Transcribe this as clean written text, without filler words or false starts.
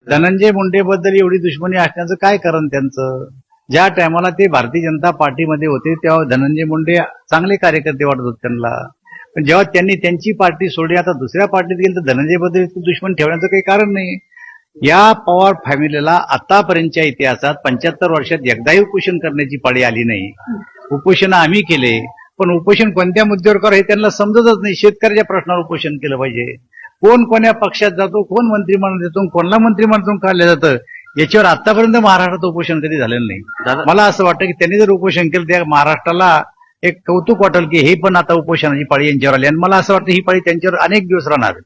धनंजय मुंडेबद्दल एवढी दुश्मनी असण्याचं काय कारण त्यांचं? ज्या टायमाला ते भारतीय जनता पार्टीमध्ये होते तेव्हा धनंजय मुंडे चांगले कार्यकर्ते वाटत होते त्यांना, पण जेव्हा त्यांनी त्यांची पार्टी सोडली, आता दुसऱ्या पार्टीत गेली, तर धनंजयबद्दल दुश्मन ठेवण्याचं काही कारण नाही. या पवार फॅमिलीला आतापर्यंतच्या इतिहासात 75 वर्षात एकदाही उपोषण करण्याची पाळी आली नाही. उपोषण आम्ही केले, पण उपोषण कोणत्या मुद्द्यावर करा हे त्यांना समजतच नाही. शेतकऱ्याच्या प्रश्नावर उपोषण केलं पाहिजे. कोण कोण्या पक्षात जातो, कोण मंत्रिमंडळ देतो, कोणला मंत्रिमंडळातून काढलं जातं, याच्यावर आतापर्यंत महाराष्ट्रात उपोषण कधी झालेलं नाही. मला असं वाटतं की त्यांनी जर उपोषण केलं त्या महाराष्ट्राला एक कौतुक वाटेल की हे पण आता उपोषणाची पाळी यांच्यावर आली, आणि मला असं वाटतं ही पाळी त्यांच्यावर अनेक दिवस राहणार.